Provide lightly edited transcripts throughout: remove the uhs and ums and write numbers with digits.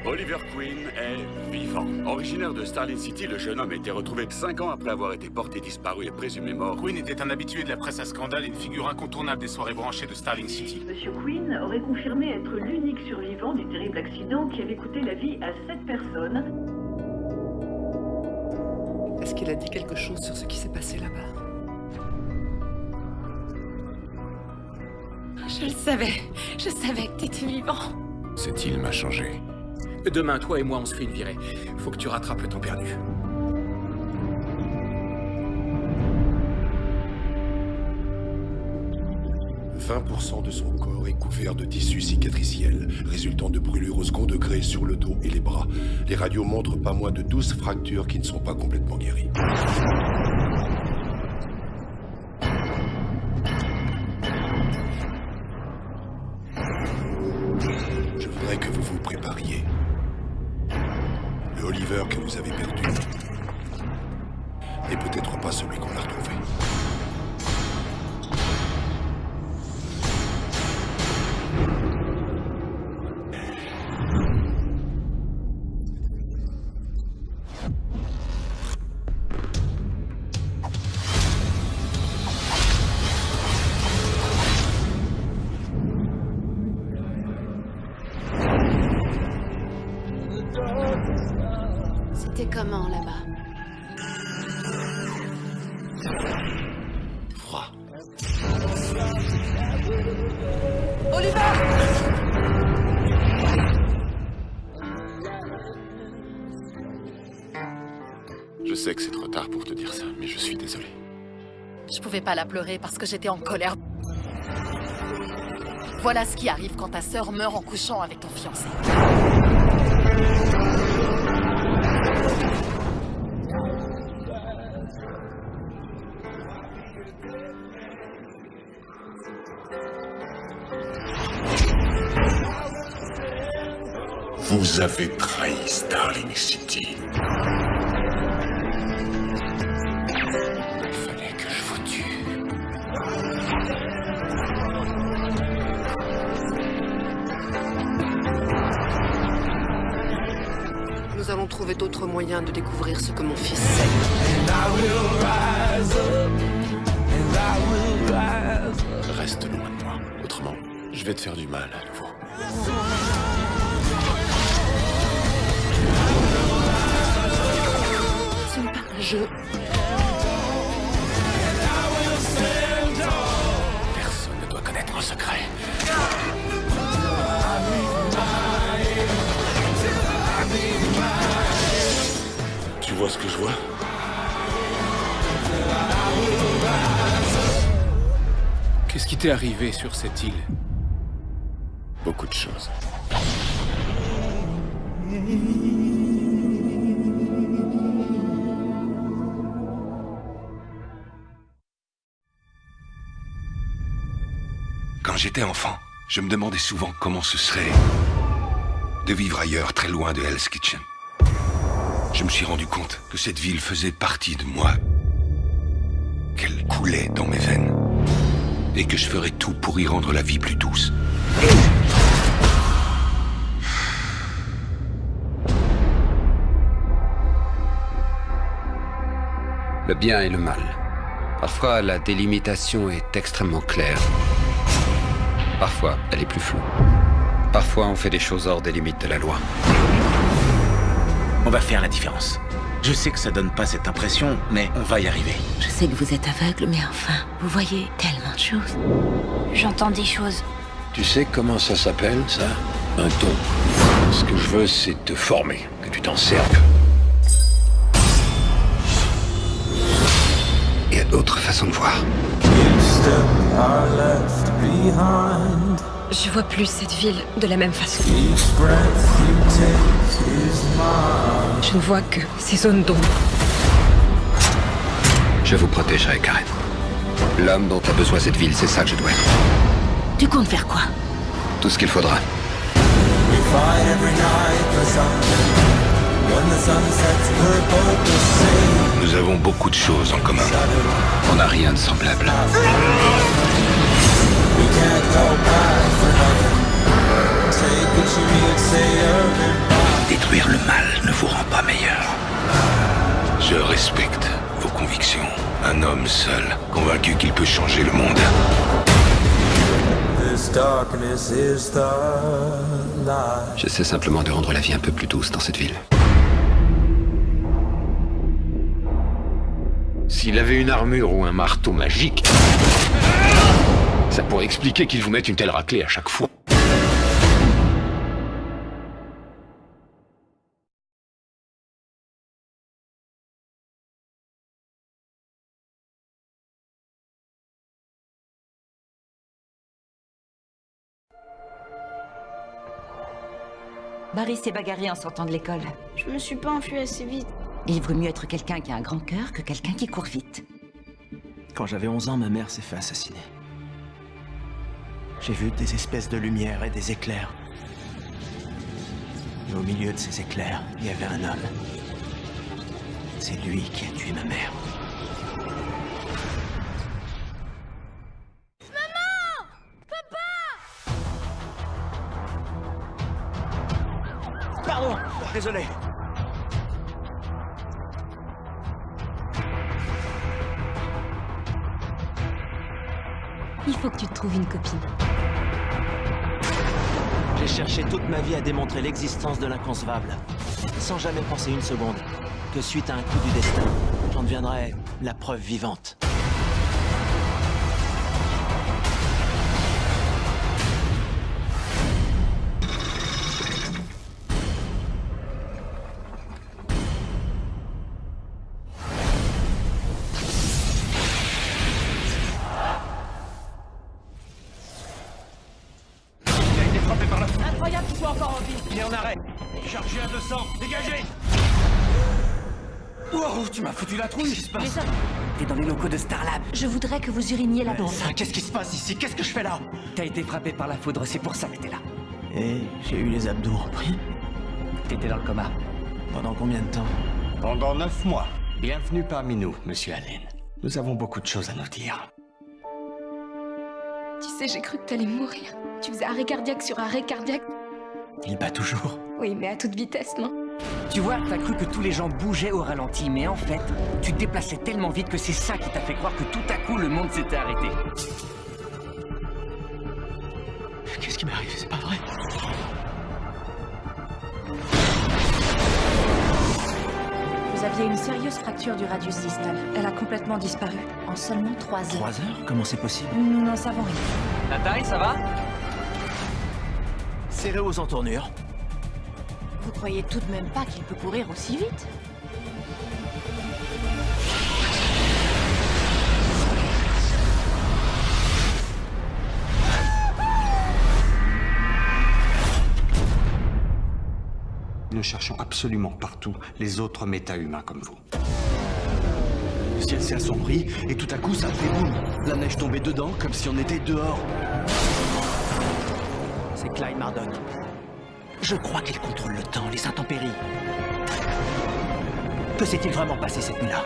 Oliver Queen est vivant. Originaire de Starling City, le jeune homme a été retrouvé 5 ans après avoir été porté disparu et présumé mort. Queen était un habitué de la presse à scandale et une figure incontournable des soirées branchées de Starling City. Monsieur Queen aurait confirmé être l'unique survivant du terrible accident qui avait coûté la vie à 7 personnes. Est-ce qu'il a dit quelque chose sur ce qui s'est passé là-bas? Je savais que t'étais vivant. Cette île m'a changé. Demain, toi et moi, on se fait une virée. Faut que tu rattrapes le temps perdu. « 20% de son corps est couvert de tissus cicatriciels, résultant de brûlures au second degré sur le dos et les bras. Les radios montrent pas moins de 12 fractures qui ne sont pas complètement guéries. Je voudrais que vous vous prépariez. Le Oliver que vous avez perdu n'est peut-être pas celui qu'on a retrouvé. C'était comment là-bas? Froid. Oliver! Je sais que c'est trop tard pour te dire ça, mais je suis désolé. Je pouvais pas la pleurer parce que j'étais en colère. Voilà ce qui arrive quand ta sœur meurt en couchant avec ton fiancé. Vous avez trahi Starling City. Il fallait que je vous tue. Nous allons trouver d'autres moyens de découvrir ce que mon fils sait. Reste loin de moi. Autrement, je vais te faire du mal à nouveau. Ce n'est pas un jeu. Personne ne doit connaître mon secret. Tu vois ce que je vois? Qu'est-ce qui t'est arrivé sur cette île? Beaucoup de choses. Quand j'étais enfant, je me demandais souvent comment ce serait de vivre ailleurs, très loin de Hell's Kitchen. Je me suis rendu compte que cette ville faisait partie de moi, qu'elle coulait dans mes veines, et que je ferais tout pour y rendre la vie plus douce. Le bien et le mal. Parfois, la délimitation est extrêmement claire. Parfois, elle est plus floue. Parfois, on fait des choses hors des limites de la loi. On va faire la différence. Je sais que ça donne pas cette impression, mais on va y arriver. Je sais que vous êtes aveugle, mais enfin, vous voyez tellement de choses. J'entends des choses. Tu sais comment ça s'appelle, ça? Un don. Ce que je veux, c'est te former, que tu t'en serves. Il y a d'autres façons de voir. Je vois plus cette ville de la même façon. Je ne vois que ces zones d'ombre. Je vous protégerai, Karen. L'homme dont a besoin cette ville, c'est ça que je dois être. Tu comptes faire quoi? Tout ce qu'il faudra. Nous avons beaucoup de choses en commun. On n'a rien de semblable. Take what you need, say homme seul, convaincu qu'il peut changer le monde. J'essaie simplement de rendre la vie un peu plus douce dans cette ville. S'il avait une armure ou un marteau magique, ça pourrait expliquer qu'il vous mette une telle raclée à chaque fois. Barry s'est bagarré en sortant de l'école. Je me suis pas enfui assez vite. Il vaut mieux être quelqu'un qui a un grand cœur que quelqu'un qui court vite. Quand j'avais 11 ans, ma mère s'est fait assassiner. J'ai vu des espèces de lumière et des éclairs. Et au milieu de ces éclairs, il y avait un homme. C'est lui qui a tué ma mère. Maman! Papa! Pardon, désolé. Il faut que tu te trouves une copine. J'ai cherché toute ma vie à démontrer l'existence de l'inconcevable, sans jamais penser une seconde que suite à un coup du destin, j'en deviendrais la preuve vivante. Incroyable qu'il soit encore en vie. Il est en arrêt. Chargé à 200. Dégagez! Wow, tu m'as foutu la trouille. Qu'est-ce qui se passe? T'es dans les locaux de Starlab. Je voudrais que vous uriniez là-bas. Qu'est-ce qui se passe ici? Qu'est-ce que je fais là? T'as été frappé par la foudre, c'est pour ça que t'es là. Et j'ai eu les abdos repris. T'étais dans le coma. Pendant combien de temps? Pendant 9 mois. Bienvenue parmi nous, monsieur Allen. Nous avons beaucoup de choses à nous dire. Tu sais, j'ai cru que t'allais mourir. Tu faisais arrêt cardiaque sur arrêt cardiaque. Il bat toujours. Oui, mais à toute vitesse, non? Tu vois, t'as cru que tous les gens bougeaient au ralenti, mais en fait, tu te déplaçais tellement vite que c'est ça qui t'a fait croire que tout à coup, le monde s'était arrêté. Qu'est-ce qui m'arrive? C'est pas vrai. Vous aviez une sérieuse fracture du radius distal. Elle a complètement disparu en seulement 3 heures. 3 heures? Comment c'est possible? Nous n'en savons rien. La taille, ça va? Serré aux entournures. Vous croyez tout de même pas qu'il peut courir aussi vite? Nous cherchons absolument partout les autres méta-humains comme vous. Le ciel s'est assombri et tout à coup ça a fait boum. La neige tombait dedans comme si on était dehors. C'est Clyde Mardon. Je crois qu'il contrôle le temps, les intempéries. Que s'est-il vraiment passé cette nuit-là?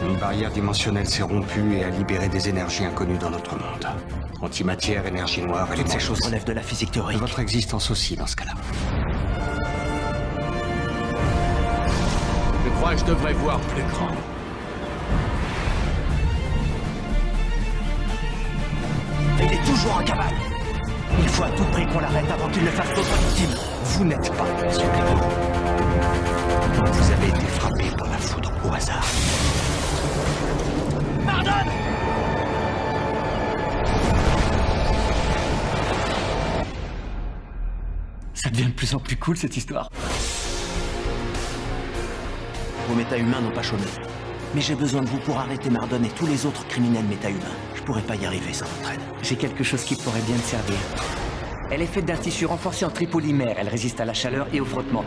Une barrière dimensionnelle s'est rompue et a libéré des énergies inconnues dans notre monde. Antimatière, énergie noire, toutes ces choses relèvent de la physique théorique. Votre existence aussi dans ce cas-là. Je crois que je devrais voir plus grand. Il est toujours en cavale. Il faut à tout prix qu'on l'arrête avant qu'il ne fasse d'autres victimes. Vous n'êtes pas un super-héros. Vous avez été frappé par la foudre au hasard. Pardonne! Ça devient de plus en plus cool cette histoire. Vos méta-humains n'ont pas chômé. Mais j'ai besoin de vous pour arrêter Mardon et tous les autres criminels méta-humains. Je pourrais pas y arriver sans votre aide. J'ai quelque chose qui pourrait bien te servir. Elle est faite d'un tissu renforcé en tripolymère. Elle résiste à la chaleur et au frottement.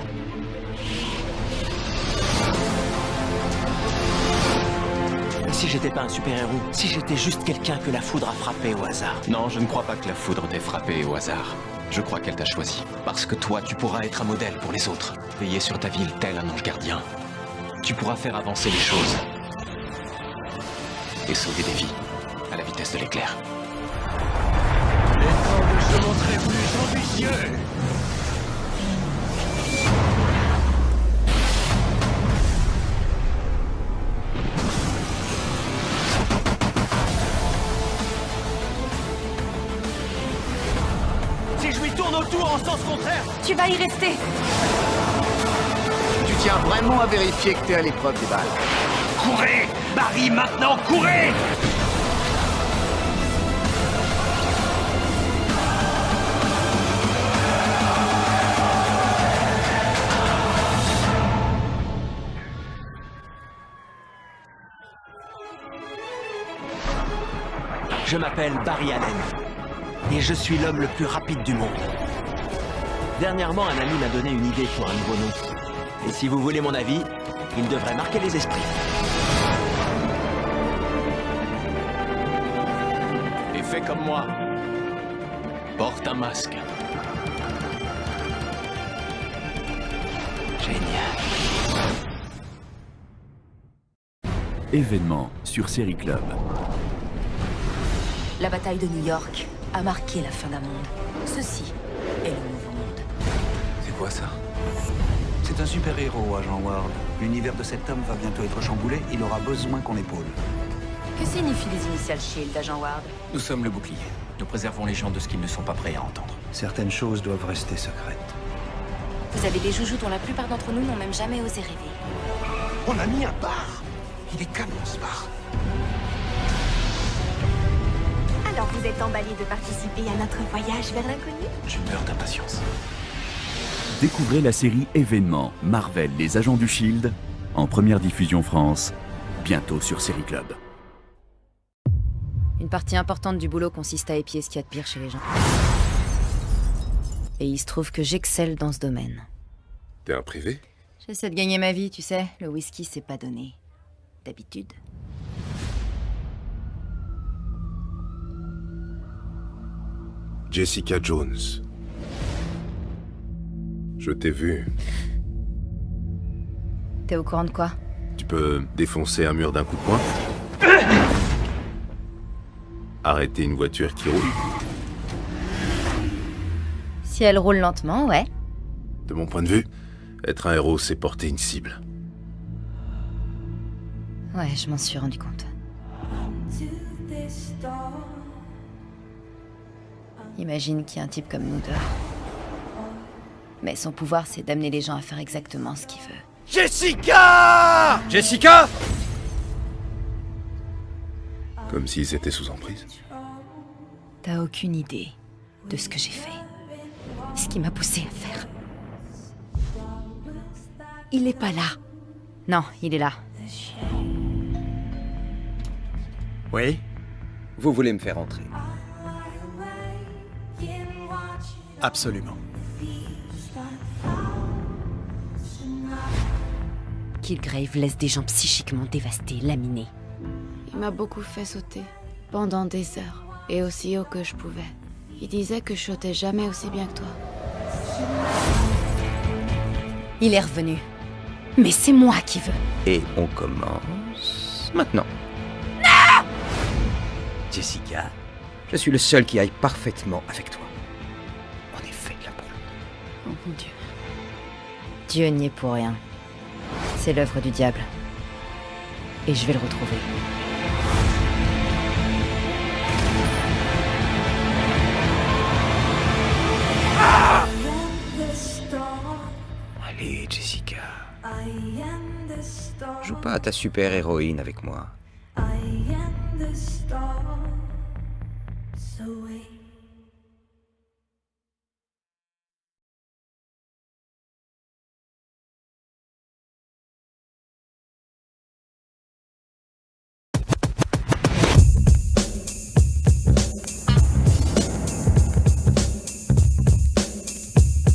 Et si j'étais pas un super-héros? Si j'étais juste quelqu'un que la foudre a frappé au hasard? Non, je ne crois pas que la foudre t'ait frappé au hasard. Je crois qu'elle t'a choisi. Parce que toi, tu pourras être un modèle pour les autres. Veiller sur ta ville tel un ange gardien. Tu pourras faire avancer les choses. Et sauver des vies. À la vitesse de l'éclair. Les temps de se montrer plus ambitieux. Si je lui tourne autour en sens contraire, Tu vas y rester. tu tiens vraiment à vérifier que t'es à l'épreuve des balles. Courez! Barry, maintenant, courez! Je m'appelle Barry Allen. Et je suis l'homme le plus rapide du monde. Dernièrement, un ami m'a donné une idée pour un nouveau nom. Et si vous voulez mon avis, il devrait marquer les esprits. Et fais comme moi. Porte un masque. Génial. Événement sur Série Club. La bataille de New York a marqué la fin d'un monde. Ceci est le nouveau monde. C'est quoi ça? C'est un super-héros, agent Ward. L'univers de cet homme va bientôt être chamboulé, il aura besoin qu'on l'épaule. Que signifient les initiales SHIELD, agent Ward? Nous sommes le bouclier. Nous préservons les gens de ce qu'ils ne sont pas prêts à entendre. Certaines choses doivent rester secrètes. Vous avez des joujoux dont la plupart d'entre nous n'ont même jamais osé rêver. On a mis un bar. Il est canon, ce bar. Alors vous êtes emballé de participer à notre voyage vers l'inconnu? Je meurs d'impatience. Découvrez la série Événement Marvel Les Agents du Shield en première diffusion France, bientôt sur Série Club. Une partie importante du boulot consiste à épier ce qu'il y a de pire chez les gens. Et il se trouve que j'excelle dans ce domaine. T'es un privé? J'essaie de gagner ma vie, tu sais. Le whisky, c'est pas donné. D'habitude. Jessica Jones. Je t'ai vu. T'es au courant de quoi? Tu peux défoncer un mur d'un coup de poing? Arrêter une voiture qui roule? Si elle roule lentement, ouais. De mon point de vue, être un héros, c'est porter une cible. Ouais, je m'en suis rendu compte. Imagine qu'il y a un type comme nous deux. Mais son pouvoir, c'est d'amener les gens à faire exactement ce qu'il veut. Jessica! Jessica! Comme s'ils étaient sous emprise. T'as aucune idée de ce que j'ai fait. Ce qui m'a poussé à faire. Il est pas là. Non, il est là. Oui? Vous voulez me faire entrer? Absolument. Kilgrave laisse des gens psychiquement dévastés, laminés. Il m'a beaucoup fait sauter, pendant des heures, et aussi haut que je pouvais. Il disait que je sautais jamais aussi bien que toi. Il est revenu. Mais c'est moi qui veux. Et on commence maintenant. Non! Jessica, je suis le seul qui aille parfaitement avec toi. On est fait là pour l'autre. Oh mon Dieu. Dieu n'y est pour rien. C'est l'œuvre du diable. Et je vais le retrouver. Ah! Allez, Jessica. Joue pas à ta super-héroïne avec moi.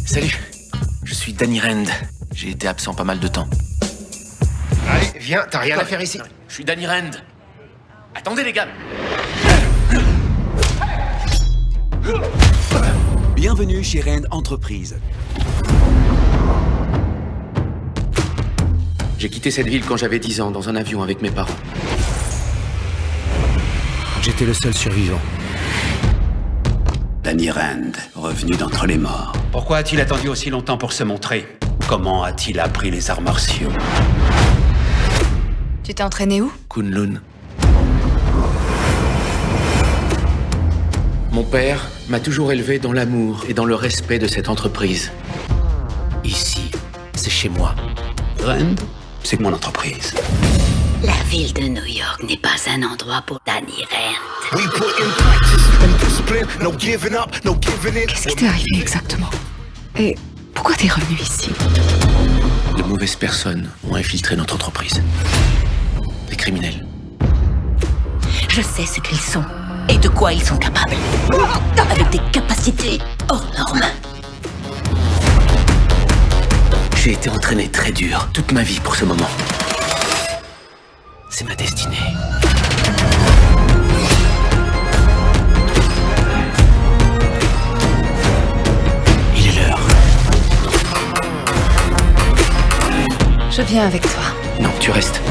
Salut, je suis Danny Rand. J'ai été absent pas mal de temps. Allez, viens, t'as rien à faire ici. Je suis Danny Rand. Attendez les gars. Bienvenue chez Rand Entreprises. J'ai quitté cette ville quand j'avais 10 ans, dans un avion avec mes parents. J'étais le seul survivant. Danny Rand, revenu d'entre les morts. Pourquoi a-t-il attendu aussi longtemps pour se montrer? Comment a-t-il appris les arts martiaux? Tu t'es entraîné où? Kunlun. Mon père m'a toujours élevé dans l'amour et dans le respect de cette entreprise. Ici, c'est chez moi. Rand, c'est mon entreprise. La ville de New York n'est pas un endroit pour Danny Rand. Qu'est-ce qui t'est arrivé exactement? Et pourquoi t'es revenu ici? De mauvaises personnes ont infiltré notre entreprise. Des criminels. Je sais ce qu'ils sont et de quoi ils sont capables. Avec des capacités hors normes. J'ai été entraîné très dur toute ma vie pour ce moment. C'est ma destinée. Il est l'heure. Je viens avec toi. Non, tu restes.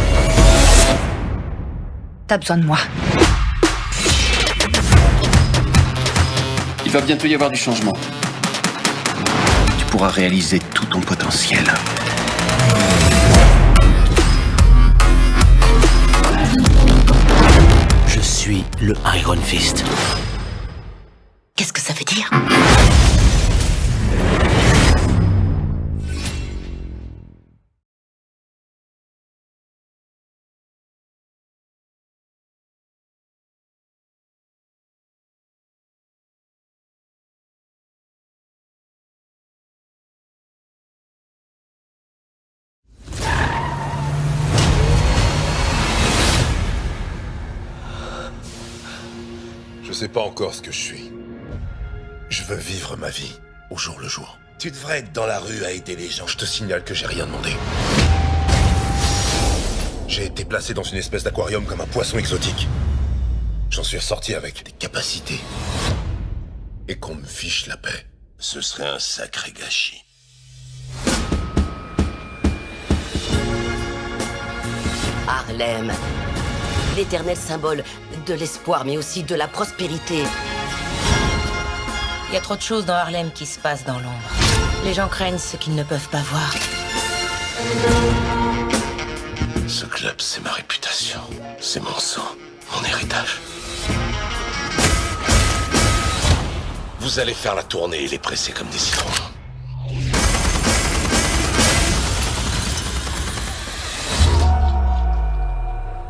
T'as besoin de moi. Il va bientôt y avoir du changement. Tu pourras réaliser tout ton potentiel. Je suis le Iron Fist. Qu'est-ce que ça veut dire? Je sais pas encore ce que je suis. Je veux vivre ma vie au jour le jour. Tu devrais être dans la rue à aider les gens. Je te signale que j'ai rien demandé. J'ai été placé dans une espèce d'aquarium comme un poisson exotique. J'en suis ressorti avec des capacités. Et qu'on me fiche la paix. Ce serait un sacré gâchis. Harlem. L'éternel symbole de l'espoir, mais aussi de la prospérité. Il y a trop de choses dans Harlem qui se passent dans l'ombre. Les gens craignent ce qu'ils ne peuvent pas voir. Ce club, c'est ma réputation. C'est mon sang, mon héritage. Vous allez faire la tournée et les presser comme des citrons.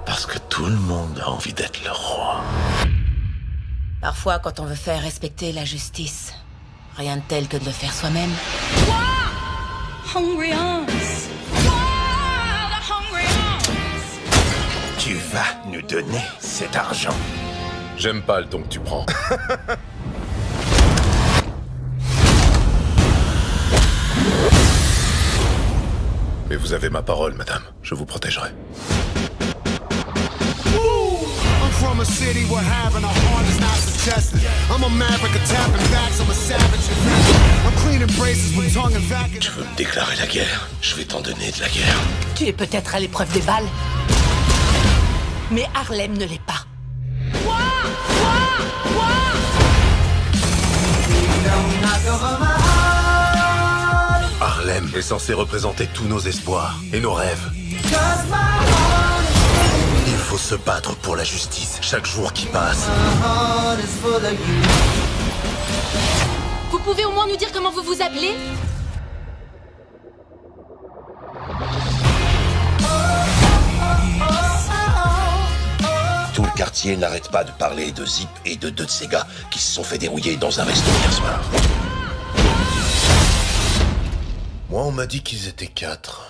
Parce que tout le monde a envie d'être le roi. Parfois, quand on veut faire respecter la justice, rien de tel que de le faire soi-même. Tu vas nous donner cet argent. J'aime pas le don que tu prends. Mais vous avez ma parole, madame. Je vous protégerai. From a city where having a heart is not suggested. I'm a maverick, a tapping backs, I'm a savage. I'm cleaning braces with tongue and vacuum. Tu veux me déclarer la guerre? Je vais t'en donner de la guerre. Tu es peut-être à l'épreuve des balles, mais Harlem ne l'est pas. Harlem est censé représenter tous nos espoirs et nos rêves. Il faut se battre pour la justice chaque jour qui passe. Vous pouvez au moins nous dire comment vous vous appelez? Tout le quartier n'arrête pas de parler de Zip et de deux de ces gars qui se sont fait dérouiller dans un resto hier soir. Moi, on m'a dit qu'ils étaient 4.